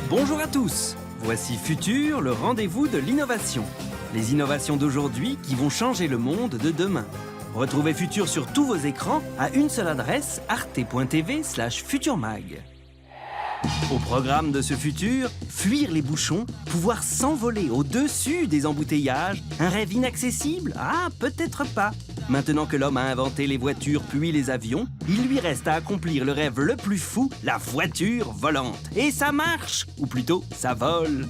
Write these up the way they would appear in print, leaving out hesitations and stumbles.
Bonjour à tous, voici Futur, le rendez-vous de l'innovation. Les innovations d'aujourd'hui qui vont changer le monde de demain. Retrouvez Futur sur tous vos écrans à une seule adresse, arte.tv/futurmag. Au programme de ce futur, fuir les bouchons, pouvoir s'envoler au-dessus des embouteillages, un rêve inaccessible? Ah, peut-être pas. Maintenant que l'homme a inventé les voitures puis les avions, il lui reste à accomplir le rêve le plus fou, la voiture volante. Et ça marche, ou plutôt, ça vole.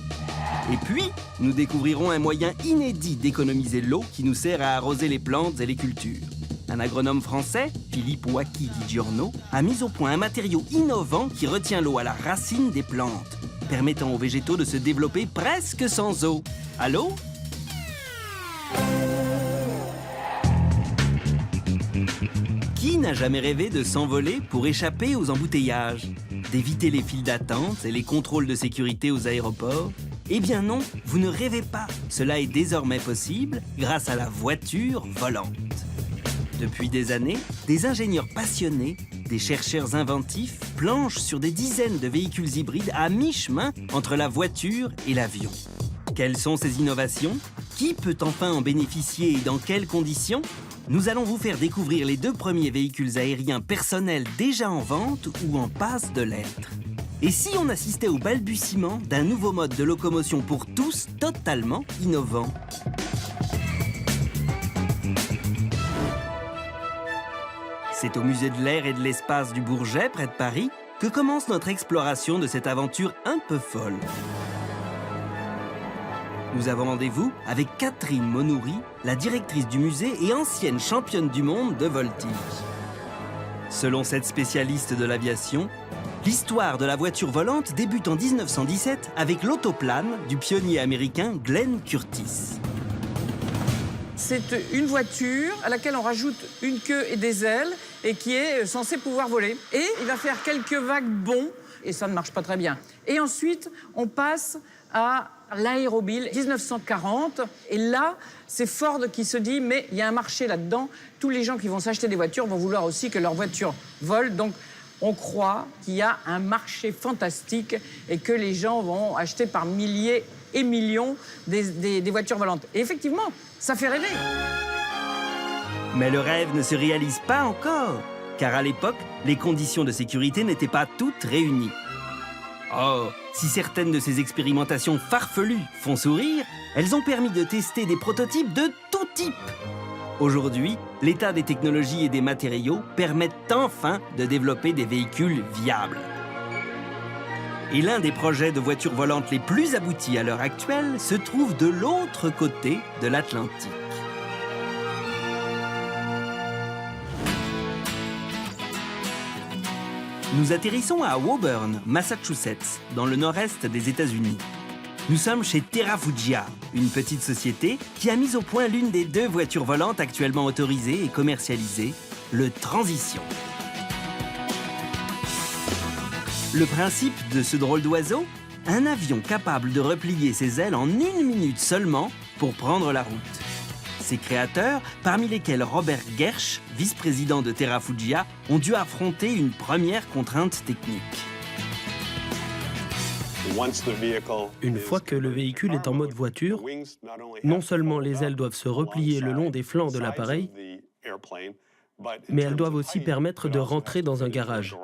Et puis, nous découvrirons un moyen inédit d'économiser l'eau qui nous sert à arroser les plantes et les cultures. Un agronome français, Philippe Waki Di Giorno, a mis au point un matériau innovant qui retient l'eau à la racine des plantes, permettant aux végétaux de se développer presque sans eau. Allô? Qui n'a jamais rêvé de s'envoler pour échapper aux embouteillages, d'éviter les files d'attente et les contrôles de sécurité aux aéroports? Eh bien non, vous ne rêvez pas. Cela est désormais possible grâce à la voiture volante. Depuis des années, des ingénieurs passionnés, des chercheurs inventifs planchent sur des dizaines de véhicules hybrides à mi-chemin entre la voiture et l'avion. Quelles sont ces innovations? Qui peut enfin en bénéficier et dans quelles conditions? Nous allons vous faire découvrir les 2 premiers véhicules aériens personnels déjà en vente ou en passe de l'être. Et si on assistait au balbutiement d'un nouveau mode de locomotion pour tous totalement innovant? C'est au musée de l'air et de l'espace du Bourget, près de Paris, que commence notre exploration de cette aventure un peu folle. Nous avons rendez-vous avec Catherine Monoury, la directrice du musée et ancienne championne du monde de voltige. Selon cette spécialiste de l'aviation, l'histoire de la voiture volante débute en 1917 avec l'autoplane du pionnier américain Glenn Curtiss. C'est une voiture à laquelle on rajoute une queue et des ailes et qui est censée pouvoir voler. Et il va faire quelques vagues bonds et ça ne marche pas très bien. Et ensuite, on passe à l'aéromobile 1940. Et là, c'est Ford qui se dit, mais il y a un marché là-dedans. Tous les gens qui vont s'acheter des voitures vont vouloir aussi que leur voiture vole. Donc, on croit qu'il y a un marché fantastique et que les gens vont acheter par milliers et millions des voitures volantes. Et effectivement, ça fait rêver. Mais le rêve ne se réalise pas encore, car à l'époque, les conditions de sécurité n'étaient pas toutes réunies. Or, si certaines de ces expérimentations farfelues font sourire, elles ont permis de tester des prototypes de tout type. Aujourd'hui, l'état des technologies et des matériaux permettent enfin de développer des véhicules viables. Et l'un des projets de voitures volantes les plus aboutis à l'heure actuelle se trouve de l'autre côté de l'Atlantique. Nous atterrissons à Woburn, Massachusetts, dans le nord-est des États-Unis. Nous sommes chez Terrafugia, une petite société qui a mis au point l'une des 2 voitures volantes actuellement autorisées et commercialisées, le Transition. Le principe de ce drôle d'oiseau? Un avion capable de replier ses ailes en 1 minute seulement pour prendre la route. Ses créateurs, parmi lesquels Robert Gersh, vice-président de Terrafugia, ont dû affronter une première contrainte technique. Une fois que le véhicule est en mode voiture, non seulement les ailes doivent se replier le long des flancs de l'appareil, mais elles doivent aussi permettre de rentrer dans un garage.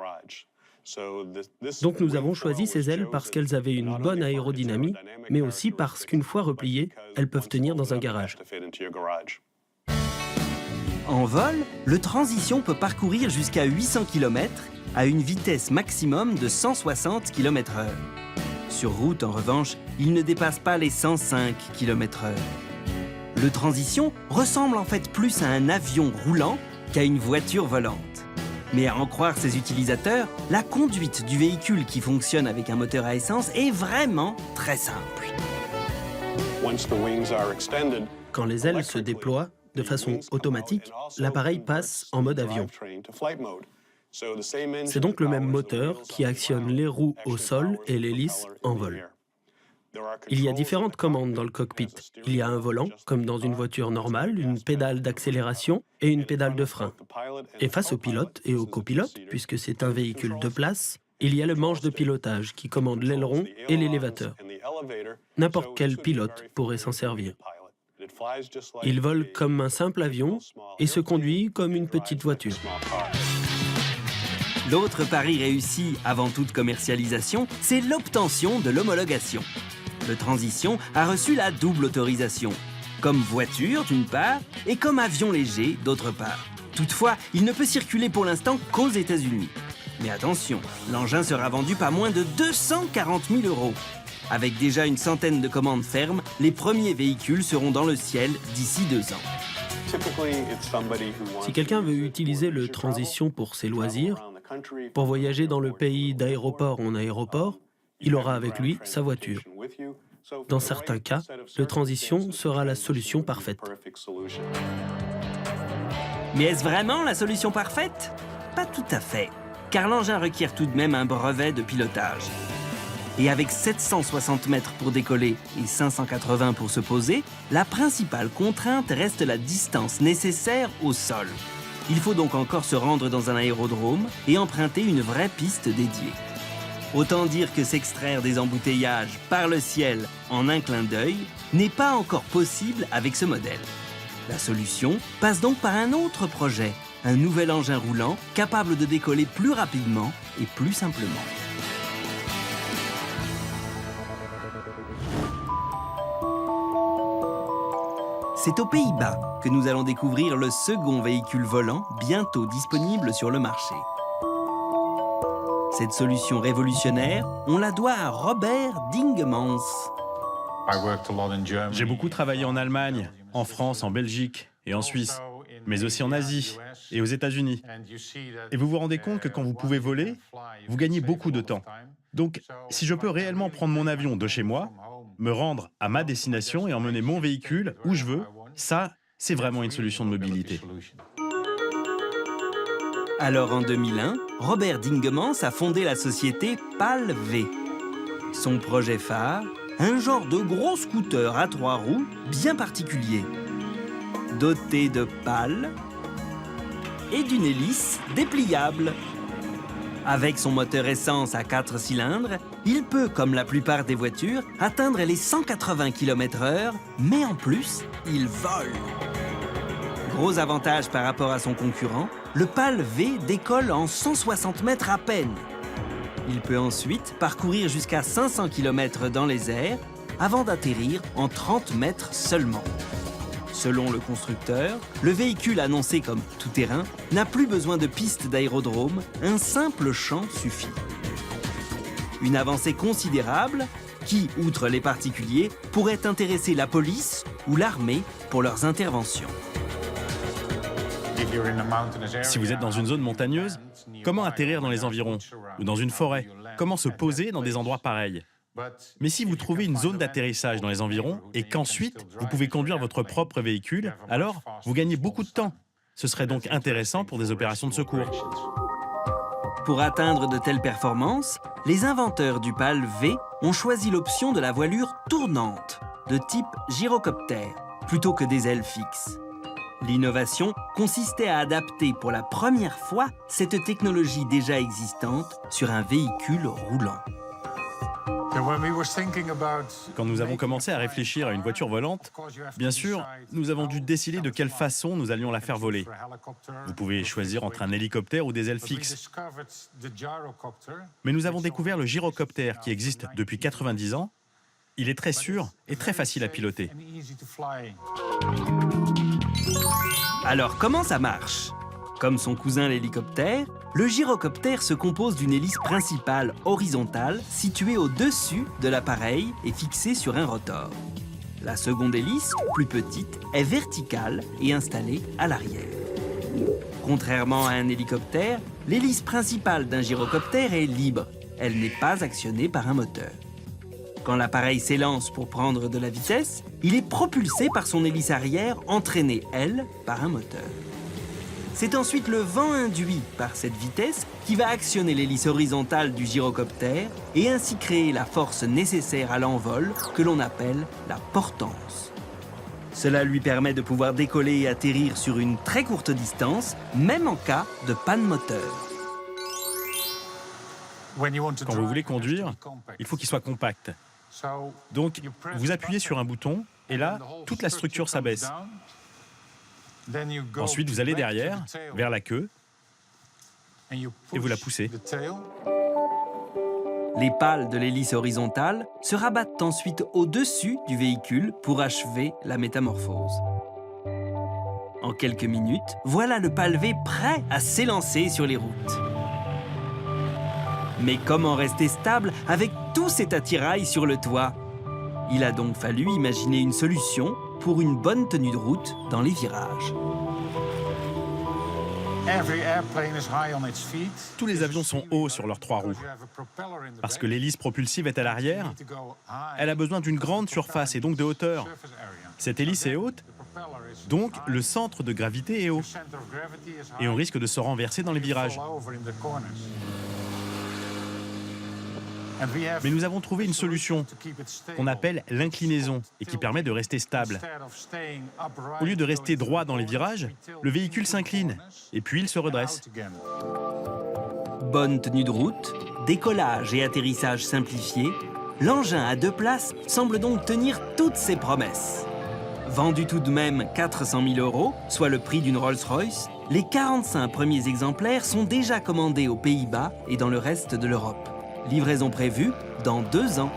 Donc nous avons choisi ces ailes parce qu'elles avaient une bonne aérodynamie, mais aussi parce qu'une fois repliées, elles peuvent tenir dans un garage. En vol, le Transition peut parcourir jusqu'à 800 km à une vitesse maximum de 160 km/h. Sur route, en revanche, il ne dépasse pas les 105 km/h. Le Transition ressemble en fait plus à un avion roulant qu'à une voiture volante. Mais à en croire ses utilisateurs, la conduite du véhicule qui fonctionne avec un moteur à essence est vraiment très simple. Quand les ailes se déploient de façon automatique, l'appareil passe en mode avion. C'est donc le même moteur qui actionne les roues au sol et l'hélice en vol. Il y a différentes commandes dans le cockpit. Il y a un volant, comme dans une voiture normale, une pédale d'accélération et une pédale de frein. Et face au pilote et au copilote, puisque c'est un véhicule de place, Il y a le manche de pilotage qui commande l'aileron et l'élévateur. N'importe quel pilote pourrait s'en servir. Il vole comme un simple avion et se conduit comme une petite voiture. L'autre pari réussi avant toute commercialisation, c'est l'obtention de l'homologation. Le Transition a reçu la double autorisation, comme voiture d'une part et comme avion léger d'autre part. Toutefois, il ne peut circuler pour l'instant qu'aux États-Unis. Mais attention, l'engin sera vendu pas moins de 240 000 €. Avec déjà une centaine de commandes fermes, les premiers véhicules seront dans le ciel d'ici 2 ans. Si quelqu'un veut utiliser le Transition pour ses loisirs, pour voyager dans le pays d'aéroport en aéroport, il aura avec lui sa voiture. Dans certains cas, le Transition sera la solution parfaite. Mais est-ce vraiment la solution parfaite? Pas tout à fait, car l'engin requiert tout de même un brevet de pilotage. Et avec 760 mètres pour décoller et 580 pour se poser, la principale contrainte reste la distance nécessaire au sol. Il faut donc encore se rendre dans un aérodrome et emprunter une vraie piste dédiée. Autant dire que s'extraire des embouteillages par le ciel en un clin d'œil n'est pas encore possible avec ce modèle. La solution passe donc par un autre projet, un nouvel engin roulant capable de décoller plus rapidement et plus simplement. C'est aux Pays-Bas que nous allons découvrir le second véhicule volant bientôt disponible sur le marché. Cette solution révolutionnaire, on la doit à Robert Dingemans. J'ai beaucoup travaillé en Allemagne, en France, en Belgique et en Suisse, mais aussi en Asie et aux États-Unis. Et vous vous rendez compte que quand vous pouvez voler, vous gagnez beaucoup de temps. Donc, si je peux réellement prendre mon avion de chez moi, me rendre à ma destination et emmener mon véhicule où je veux, ça, c'est vraiment une solution de mobilité. Alors en 2001, Robert Dingemans a fondé la société PAL-V. Son projet phare, un genre de gros scooter à 3 roues bien particulier, doté de pales et d'une hélice dépliable. Avec son moteur essence à 4 cylindres, il peut, comme la plupart des voitures, atteindre les 180 km/h, mais en plus, il vole. Gros avantage par rapport à son concurrent, le PAL-V décolle en 160 mètres à peine. Il peut ensuite parcourir jusqu'à 500 km dans les airs avant d'atterrir en 30 mètres seulement. Selon le constructeur, le véhicule annoncé comme tout-terrain n'a plus besoin de pistes d'aérodrome, un simple champ suffit. Une avancée considérable qui, outre les particuliers, pourrait intéresser la police ou l'armée pour leurs interventions. Si vous êtes dans une zone montagneuse, comment atterrir dans les environs? Ou dans une forêt? Comment se poser dans des endroits pareils? Mais si vous trouvez une zone d'atterrissage dans les environs et qu'ensuite vous pouvez conduire votre propre véhicule, alors vous gagnez beaucoup de temps. Ce serait donc intéressant pour des opérations de secours. Pour atteindre de telles performances, les inventeurs du PAL-V ont choisi l'option de la voilure tournante, de type gyrocoptère, plutôt que des ailes fixes. L'innovation consistait à adapter pour la première fois cette technologie déjà existante sur un véhicule roulant. Quand nous avons commencé à réfléchir à une voiture volante, bien sûr, nous avons dû décider de quelle façon nous allions la faire voler. Vous pouvez choisir entre un hélicoptère ou des ailes fixes. Mais nous avons découvert le gyrocoptère qui existe depuis 90 ans. Il est très sûr et très facile à piloter. Alors comment ça marche? Comme son cousin l'hélicoptère, le gyrocoptère se compose d'une hélice principale horizontale située au-dessus de l'appareil et fixée sur un rotor. La seconde hélice, plus petite, est verticale et installée à l'arrière. Contrairement à un hélicoptère, l'hélice principale d'un gyrocoptère est libre. Elle n'est pas actionnée par un moteur. Quand l'appareil s'élance pour prendre de la vitesse, il est propulsé par son hélice arrière, entraînée, elle, par un moteur. C'est ensuite le vent induit par cette vitesse qui va actionner l'hélice horizontale du gyrocoptère et ainsi créer la force nécessaire à l'envol que l'on appelle la portance. Cela lui permet de pouvoir décoller et atterrir sur une très courte distance, même en cas de panne moteur. Quand vous voulez conduire, il faut qu'il soit compact. Donc, vous appuyez sur un bouton et là, toute la structure s'abaisse. Ensuite, vous allez derrière, vers la queue, et vous la poussez. Les pales de l'hélice horizontale se rabattent ensuite au-dessus du véhicule pour achever la métamorphose. En quelques minutes, voilà le PAL-V prêt à s'élancer sur les routes. Mais comment rester stable avec tout cet attirail sur le toit? Il a donc fallu imaginer une solution pour une bonne tenue de route dans les virages. Tous les avions sont hauts sur leurs trois roues. Parce que l'hélice propulsive est à l'arrière, elle a besoin d'une grande surface et donc de hauteur. Cette hélice est haute, donc le centre de gravité est haut. Et on risque de se renverser dans les virages. Mais nous avons trouvé une solution qu'on appelle l'inclinaison et qui permet de rester stable. Au lieu de rester droit dans les virages, le véhicule s'incline et puis il se redresse. Bonne tenue de route, décollage et atterrissage simplifiés, l'engin à 2 places semble donc tenir toutes ses promesses. Vendu tout de même 400 000 €, soit le prix d'une Rolls-Royce, les 45 premiers exemplaires sont déjà commandés aux Pays-Bas et dans le reste de l'Europe. Livraison prévue dans 2 ans.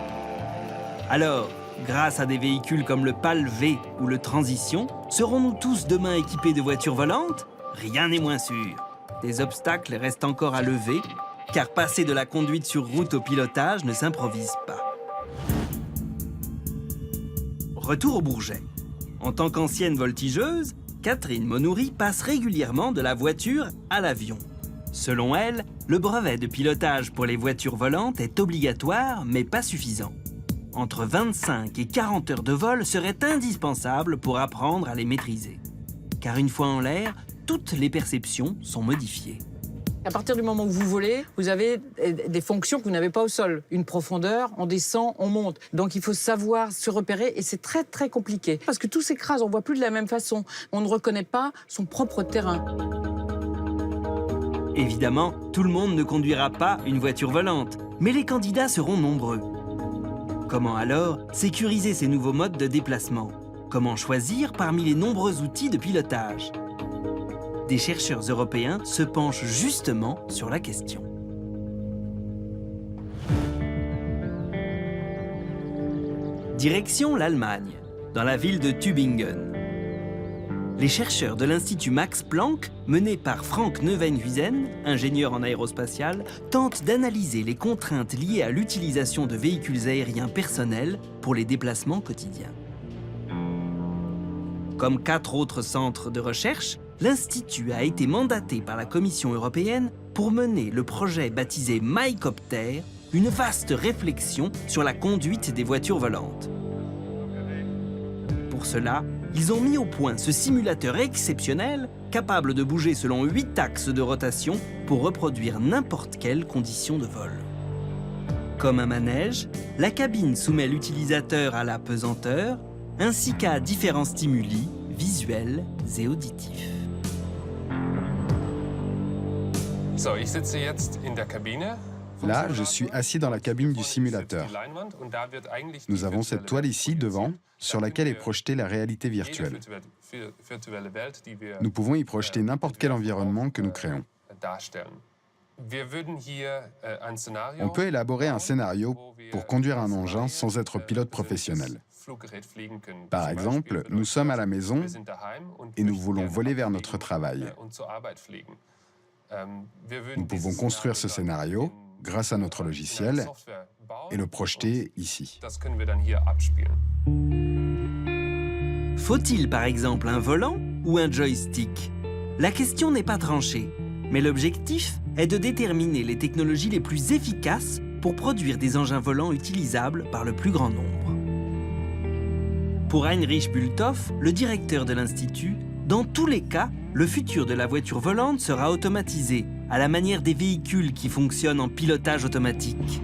Alors, grâce à des véhicules comme le PAL-V ou le Transition, serons-nous tous demain équipés de voitures volantes? Rien n'est moins sûr. Des obstacles restent encore à lever, car passer de la conduite sur route au pilotage ne s'improvise pas. Retour au Bourget. En tant qu'ancienne voltigeuse, Catherine Monoury passe régulièrement de la voiture à l'avion. Selon elle, le brevet de pilotage pour les voitures volantes est obligatoire, mais pas suffisant. Entre 25 et 40 heures de vol seraient indispensables pour apprendre à les maîtriser. Car une fois en l'air, toutes les perceptions sont modifiées. À partir du moment où vous volez, vous avez des fonctions que vous n'avez pas au sol. Une profondeur, on descend, on monte. Donc il faut savoir se repérer et c'est très très compliqué. Parce que tout s'écrase, on ne voit plus de la même façon. On ne reconnaît pas son propre terrain. Évidemment, tout le monde ne conduira pas une voiture volante, mais les candidats seront nombreux. Comment alors sécuriser ces nouveaux modes de déplacement? Comment choisir parmi les nombreux outils de pilotage? Des chercheurs européens se penchent justement sur la question. Direction l'Allemagne, dans la ville de Tübingen. Les chercheurs de l'Institut Max Planck, menés par Frank Neuwenhuizen, ingénieur en aérospatial, tentent d'analyser les contraintes liées à l'utilisation de véhicules aériens personnels pour les déplacements quotidiens. Comme 4 autres centres de recherche, l'Institut a été mandaté par la Commission européenne pour mener le projet baptisé MyCopter, une vaste réflexion sur la conduite des voitures volantes. Pour cela, ils ont mis au point ce simulateur exceptionnel, capable de bouger selon 8 axes de rotation pour reproduire n'importe quelle condition de vol. Comme un manège, la cabine soumet l'utilisateur à la pesanteur, ainsi qu'à différents stimuli visuels et auditifs. Là, je suis assis dans la cabine du simulateur. Nous avons cette toile ici, devant, sur laquelle est projetée la réalité virtuelle. Nous pouvons y projeter n'importe quel environnement que nous créons. On peut élaborer un scénario pour conduire un engin sans être pilote professionnel. Par exemple, nous sommes à la maison et nous voulons voler vers notre travail. Nous pouvons construire ce scénario grâce à notre logiciel et le projeter ici. Faut-il par exemple un volant ou un joystick? La question n'est pas tranchée, mais l'objectif est de déterminer les technologies les plus efficaces pour produire des engins volants utilisables par le plus grand nombre. Pour Heinrich Bulthoff, le directeur de l'Institut, dans tous les cas, le futur de la voiture volante sera automatisé, à la manière des véhicules qui fonctionnent en pilotage automatique.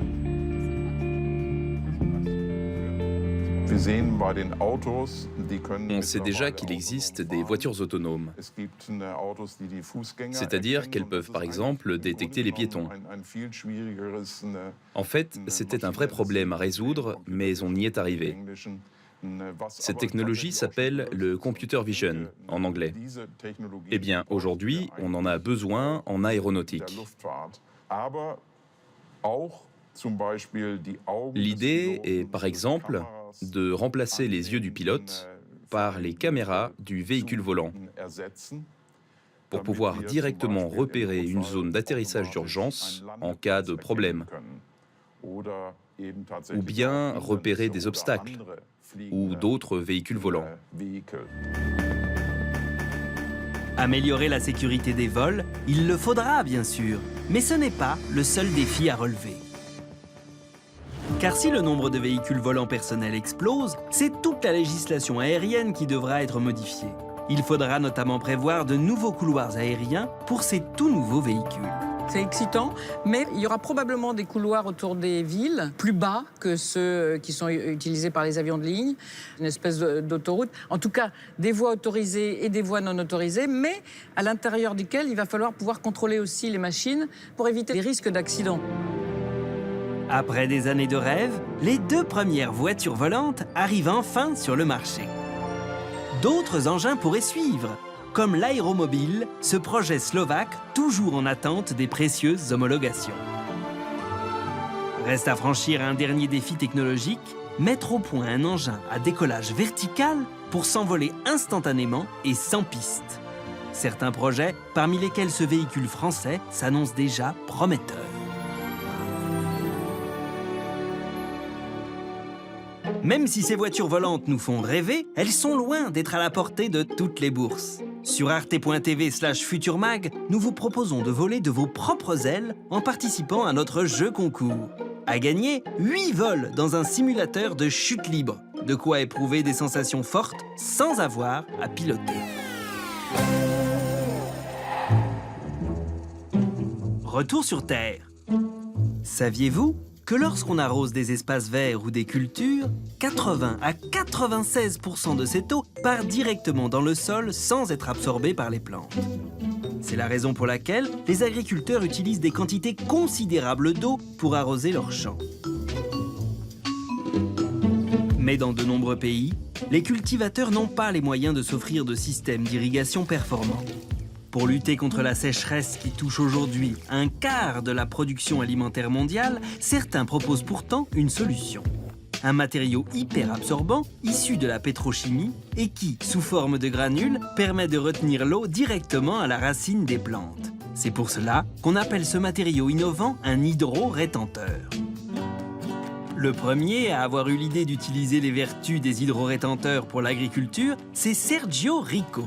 On sait déjà qu'il existe des voitures autonomes, c'est-à-dire qu'elles peuvent par exemple détecter les piétons. En fait, c'était un vrai problème à résoudre, mais on y est arrivé. Cette technologie s'appelle le computer vision en anglais. Eh bien, aujourd'hui, on en a besoin en aéronautique. L'idée est, par exemple, de remplacer les yeux du pilote par les caméras du véhicule volant pour pouvoir directement repérer une zone d'atterrissage d'urgence en cas de problème, ou bien repérer des obstacles ou d'autres véhicules volants. Améliorer la sécurité des vols, il le faudra bien sûr, mais ce n'est pas le seul défi à relever. Car si le nombre de véhicules volants personnels explose, c'est toute la législation aérienne qui devra être modifiée. Il faudra notamment prévoir de nouveaux couloirs aériens pour ces tout nouveaux véhicules. C'est excitant, mais il y aura probablement des couloirs autour des villes, plus bas que ceux qui sont utilisés par les avions de ligne, une espèce d'autoroute. En tout cas, des voies autorisées et des voies non autorisées, mais à l'intérieur duquel il va falloir pouvoir contrôler aussi les machines pour éviter les risques d'accident. Après des années de rêve, les 2 premières voitures volantes arrivent enfin sur le marché. D'autres engins pourraient suivre, comme l'aéromobile, ce projet slovaque toujours en attente des précieuses homologations. Reste à franchir un dernier défi technologique, mettre au point un engin à décollage vertical pour s'envoler instantanément et sans piste. Certains projets, parmi lesquels ce véhicule français, s'annoncent déjà prometteurs. Même si ces voitures volantes nous font rêver, elles sont loin d'être à la portée de toutes les bourses. Sur arte.tv/futurmag, nous vous proposons de voler de vos propres ailes en participant à notre jeu concours. À gagner, 8 vols dans un simulateur de chute libre. De quoi éprouver des sensations fortes sans avoir à piloter. Retour sur Terre. Saviez-vous que lorsqu'on arrose des espaces verts ou des cultures, 80 à 96% de cette eau part directement dans le sol sans être absorbée par les plantes. C'est la raison pour laquelle les agriculteurs utilisent des quantités considérables d'eau pour arroser leurs champs. Mais dans de nombreux pays, les cultivateurs n'ont pas les moyens de s'offrir de systèmes d'irrigation performants. Pour lutter contre la sécheresse qui touche aujourd'hui un quart de la production alimentaire mondiale, certains proposent pourtant une solution. Un matériau hyper absorbant issu de la pétrochimie et qui, sous forme de granules, permet de retenir l'eau directement à la racine des plantes. C'est pour cela qu'on appelle ce matériau innovant un hydro-rétenteur. Le premier à avoir eu l'idée d'utiliser les vertus des hydro-rétenteurs pour l'agriculture, c'est Sergio Rico.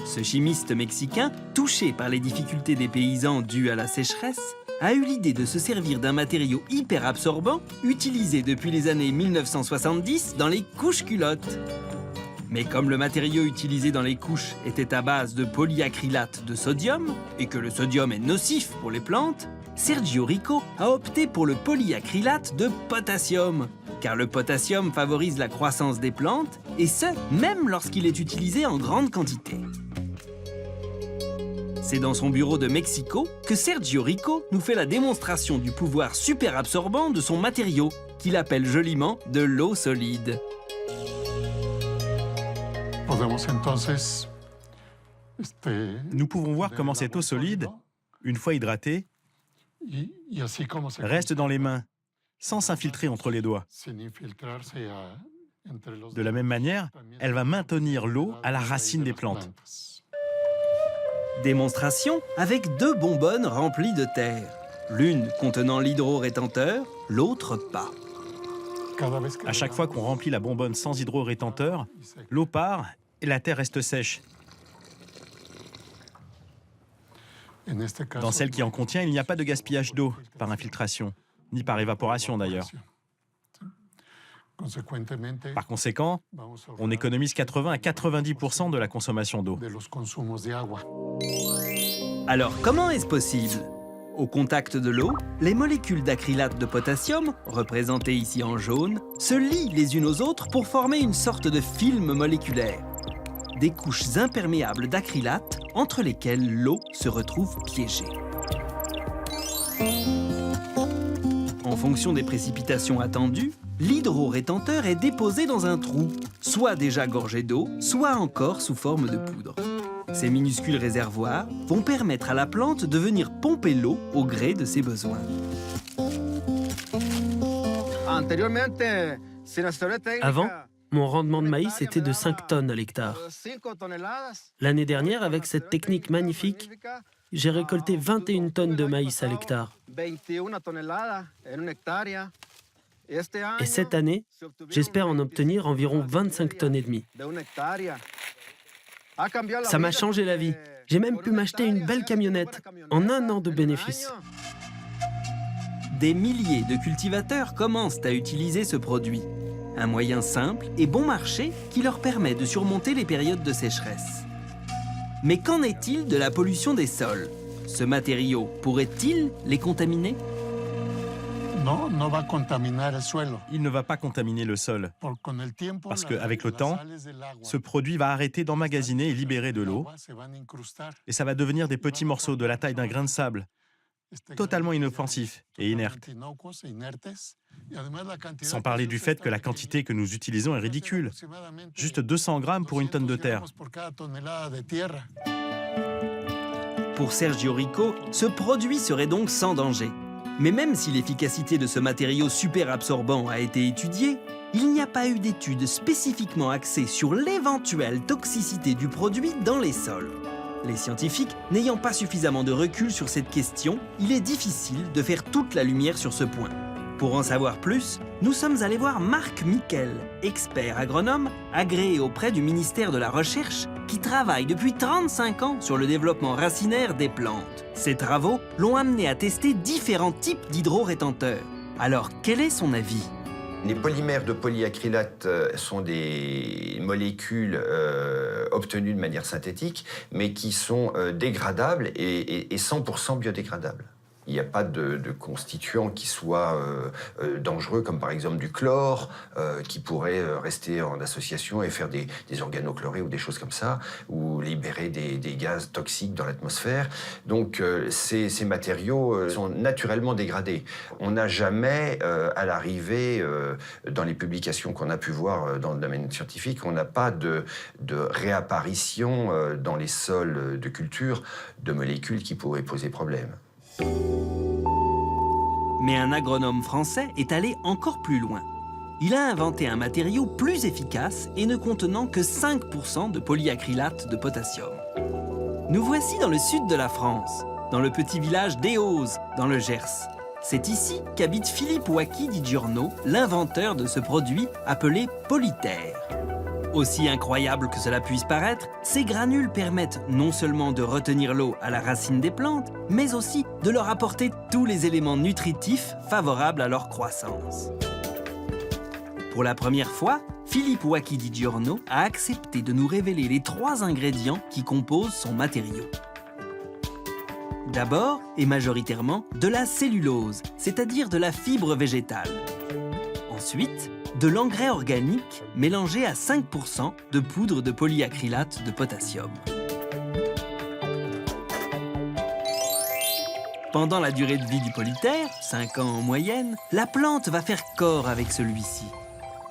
Ce chimiste mexicain, touché par les difficultés des paysans dues à la sécheresse, a eu l'idée de se servir d'un matériau hyper absorbant utilisé depuis les années 1970 dans les couches-culottes. Mais comme le matériau utilisé dans les couches était à base de polyacrylate de sodium, et que le sodium est nocif pour les plantes, Sergio Rico a opté pour le polyacrylate de potassium, car le potassium favorise la croissance des plantes, et ce, même lorsqu'il est utilisé en grande quantité. C'est dans son bureau de Mexico que Sergio Rico nous fait la démonstration du pouvoir super absorbant de son matériau, qu'il appelle joliment de l'eau solide. Nous pouvons voir comment cette eau solide, une fois hydratée, reste dans les mains, sans s'infiltrer entre les doigts. De la même manière, elle va maintenir l'eau à la racine des plantes. Démonstration avec 2 bonbonnes remplies de terre. L'une contenant l'hydro-rétenteur, l'autre pas. À chaque fois qu'on remplit la bonbonne sans hydro-rétenteur, l'eau part et la terre reste sèche. Dans celle qui en contient, il n'y a pas de gaspillage d'eau par infiltration, ni par évaporation d'ailleurs. Par conséquent, on économise 80 à 90% de la consommation d'eau. Alors, comment est-ce possible ? Au contact de l'eau, les molécules d'acrylate de potassium, représentées ici en jaune, se lient les unes aux autres pour former une sorte de film moléculaire. Des couches imperméables d'acrylate entre lesquelles l'eau se retrouve piégée. En fonction des précipitations attendues, l'hydrorétenteur est déposé dans un trou, soit déjà gorgé d'eau, soit encore sous forme de poudre. Ces minuscules réservoirs vont permettre à la plante de venir pomper l'eau au gré de ses besoins. Avant, mon rendement de maïs était de 5 tonnes à l'hectare. L'année dernière, avec cette technique magnifique, j'ai récolté 21 tonnes de maïs à l'hectare. Et cette année, j'espère en obtenir environ 25 tonnes et demie. Ça m'a changé la vie. J'ai même pu m'acheter une belle camionnette en 1 an de bénéfices. Des milliers de cultivateurs commencent à utiliser ce produit. Un moyen simple et bon marché qui leur permet de surmonter les périodes de sécheresse. Mais qu'en est-il de la pollution des sols? Ce matériau pourrait-il les contaminer? Il ne va pas contaminer le sol, parce qu'avec le temps, ce produit va arrêter d'emmagasiner et libérer de l'eau, et ça va devenir des petits morceaux de la taille d'un grain de sable, totalement inoffensifs et inertes. Sans parler du fait que la quantité que nous utilisons est ridicule, juste 200 grammes pour une tonne de terre. Pour Sergio Rico, ce produit serait donc sans danger. Mais même si l'efficacité de ce matériau super absorbant a été étudiée, il n'y a pas eu d'études spécifiquement axées sur l'éventuelle toxicité du produit dans les sols. Les scientifiques n'ayant pas suffisamment de recul sur cette question, il est difficile de faire toute la lumière sur ce point. Pour en savoir plus, nous sommes allés voir Marc Miquel, expert agronome agréé auprès du ministère de la Recherche, qui travaille depuis 35 ans sur le développement racinaire des plantes. Ses travaux l'ont amené à tester différents types d'hydrorétenteurs. Alors, quel est son avis? Les polymères de polyacrylate sont des molécules obtenues de manière synthétique, mais qui sont dégradables et 100% biodégradables. Il n'y a pas de constituants qui soient dangereux, comme par exemple du chlore, qui pourrait rester en association et faire des organochlorés ou des choses comme ça, ou libérer des gaz toxiques dans l'atmosphère. Donc ces matériaux sont naturellement dégradés. On n'a jamais, à l'arrivée, dans les publications qu'on a pu voir dans le domaine scientifique, on n'a pas de réapparition dans les sols de culture de molécules qui pourraient poser problème. Mais un agronome français est allé encore plus loin. Il a inventé un matériau plus efficace et ne contenant que 5% de polyacrylate de potassium. Nous voici dans le sud de la France, dans le petit village d'Éoz, dans le Gers. C'est ici qu'habite Philippe Wacky Di Giorno, l'inventeur de ce produit appelé Polyter. Aussi incroyable que cela puisse paraître, ces granules permettent non seulement de retenir l'eau à la racine des plantes, mais aussi de leur apporter tous les éléments nutritifs favorables à leur croissance. Pour la première fois, Philippe Wacky Di Giorno a accepté de nous révéler les 3 ingrédients qui composent son matériau. D'abord, et majoritairement, de la cellulose, c'est-à-dire de la fibre végétale. Ensuite, de l'engrais organique mélangé à 5% de poudre de polyacrylate de potassium. Pendant la durée de vie du polyter, 5 ans en moyenne, la plante va faire corps avec celui-ci.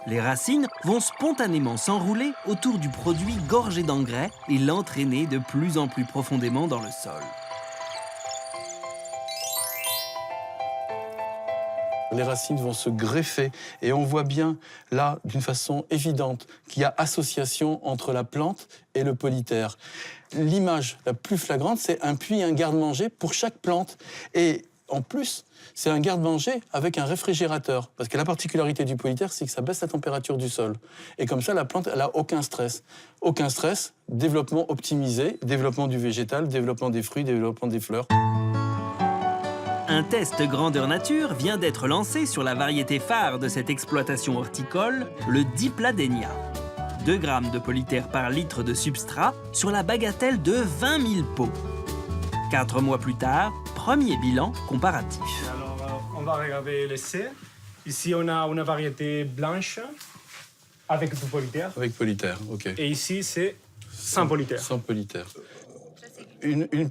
Les racines vont spontanément s'enrouler autour du produit gorgé d'engrais et l'entraîner de plus en plus profondément dans le sol. Les racines vont se greffer et on voit bien là, d'une façon évidente, qu'il y a association entre la plante et le polyter. L'image la plus flagrante, c'est un puits et un garde-manger pour chaque plante. Et en plus, c'est un garde-manger avec un réfrigérateur. Parce que la particularité du polyter, c'est que ça baisse la température du sol. Et comme ça, la plante, elle n'a aucun stress. Aucun stress, développement optimisé, développement du végétal, développement des fruits, développement des fleurs. Un test grandeur nature vient d'être lancé sur la variété phare de cette exploitation horticole, le Dipladenia. 2 grammes de polyter par litre de substrat sur la bagatelle de 20 000 pots. 4 mois plus tard, premier bilan comparatif. Alors, on va regarder l'essai. Ici, on a une variété blanche avec du polytère. Avec polytère, ok. Et ici, c'est sans polytère. Sans polytère.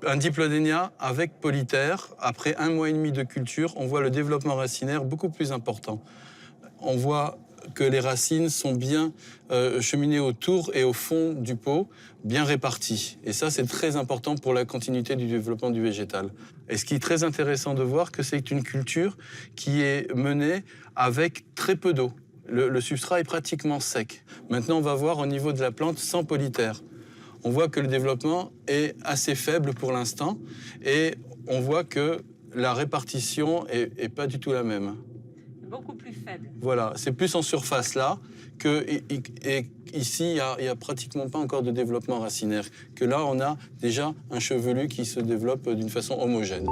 Un diplodénia avec polytère, après 1 mois et demi de culture, on voit le développement racinaire beaucoup plus important. On voit que les racines sont bien cheminées autour et au fond du pot, bien réparties. Et ça, c'est très important pour la continuité du développement du végétal. Et ce qui est très intéressant de voir, que c'est une culture qui est menée avec très peu d'eau. Le substrat est pratiquement sec. Maintenant, on va voir au niveau de la plante sans polytère. On voit que le développement est assez faible pour l'instant et on voit que la répartition est pas du tout la même. Beaucoup plus faible. Voilà, c'est plus en surface là que ici, il y a pratiquement pas encore de développement racinaire. Que là, on a déjà un chevelu qui se développe d'une façon homogène.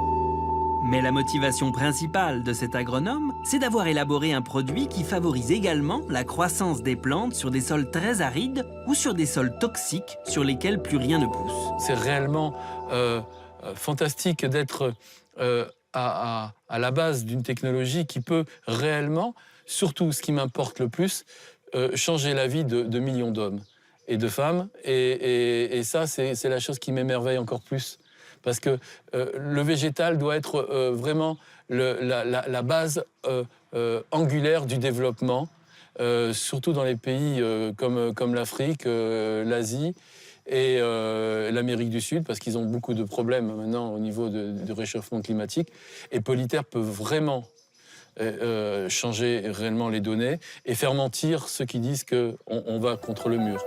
Mais la motivation principale de cet agronome, c'est d'avoir élaboré un produit qui favorise également la croissance des plantes sur des sols très arides ou sur des sols toxiques sur lesquels plus rien ne pousse. C'est réellement fantastique d'être à la base d'une technologie qui peut réellement, surtout ce qui m'importe le plus, changer la vie de millions d'hommes et de femmes. Et ça, c'est la chose qui m'émerveille encore plus. Parce que le végétal doit être vraiment la base angulaire du développement, surtout dans les pays comme l'Afrique, l'Asie et l'Amérique du Sud, parce qu'ils ont beaucoup de problèmes maintenant au niveau du réchauffement climatique. Et Polytère peut vraiment changer réellement les données et faire mentir ceux qui disent qu'on va contre le mur.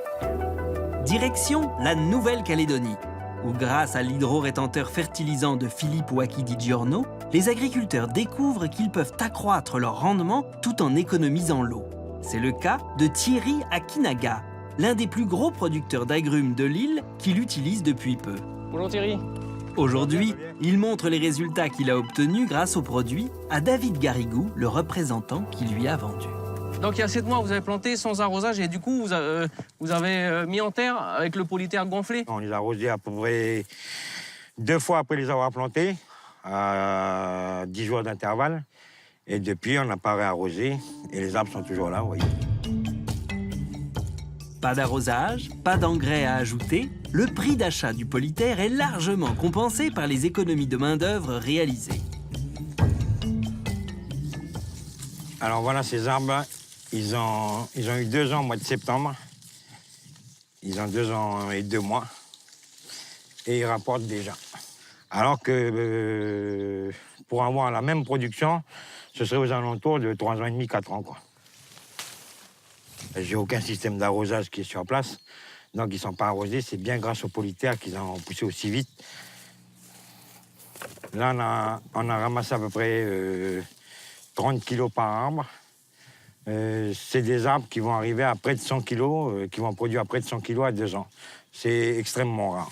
Direction la Nouvelle-Calédonie, où grâce à l'hydro-rétenteur fertilisant de Philippe Ouaki Di Giorno, les agriculteurs découvrent qu'ils peuvent accroître leur rendement tout en économisant l'eau. C'est le cas de Thierry Akinaga, l'un des plus gros producteurs d'agrumes de l'île qui l'utilise depuis peu. Bonjour Thierry. Aujourd'hui, il montre les résultats qu'il a obtenus grâce au produit à David Garrigou, le représentant qui lui a vendu. Donc il y a 7 mois, vous avez planté sans arrosage et du coup, vous avez mis en terre avec le polytère gonflé. On les a arrosés à peu près 2 fois après les avoir plantés, à 10 jours d'intervalle. Et depuis, on n'a pas réarrosé et les arbres sont toujours là, vous voyez. Pas d'arrosage, pas d'engrais à ajouter, le prix d'achat du polytère est largement compensé par les économies de main-d'œuvre réalisées. Alors voilà ces arbres, ils ont eu 2 ans au mois de septembre. Ils ont 2 ans et 2 mois. Et ils rapportent déjà. Alors que pour avoir la même production, ce serait aux alentours de 3 ans et demi, 4 ans, quoi. J'ai aucun système d'arrosage qui est sur place. Donc ils ne sont pas arrosés. C'est bien grâce au polytère qu'ils ont poussé aussi vite. Là, on a ramassé à peu près 30 kilos par arbre. C'est des arbres qui vont arriver à près de 100 kilos, qui vont produire à près de 100 kilos à 2 ans. C'est extrêmement rare.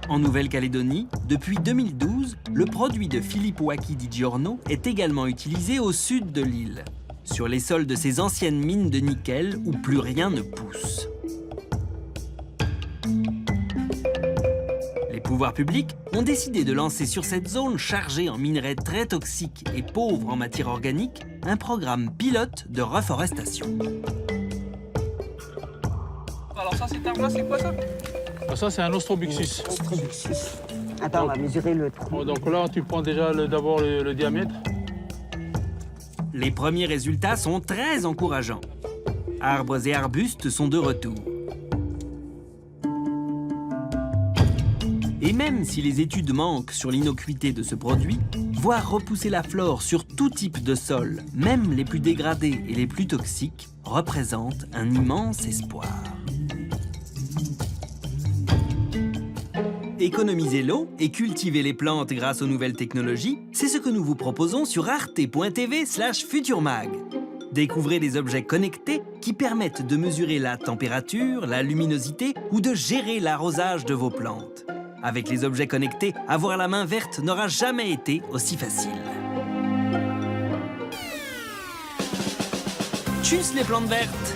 En Nouvelle-Calédonie, depuis 2012, le produit de Philippe Ouaki Di Giorno est également utilisé au sud de l'île, sur les sols de ces anciennes mines de nickel où plus rien ne pousse. Les pouvoirs publics ont décidé de lancer sur cette zone chargée en minerais très toxiques et pauvres en matière organique un programme pilote de reforestation. Alors ça, cet arbre-là, c'est quoi ça? Ça, c'est un Ostrobuxus. Ostrobuxus. Attends, on va mesurer le trou. Donc là, tu prends déjà d'abord le diamètre. Les premiers résultats sont très encourageants. Arbres et arbustes sont de retour. Et même si les études manquent sur l'innocuité de ce produit, voir repousser la flore sur tout type de sol, même les plus dégradés et les plus toxiques, représente un immense espoir. Économiser l'eau et cultiver les plantes grâce aux nouvelles technologies, c'est ce que nous vous proposons sur arte.tv/futurmag. Découvrez des objets connectés qui permettent de mesurer la température, la luminosité ou de gérer l'arrosage de vos plantes. Avec les objets connectés, avoir la main verte n'aura jamais été aussi facile. Tchuss les plantes vertes!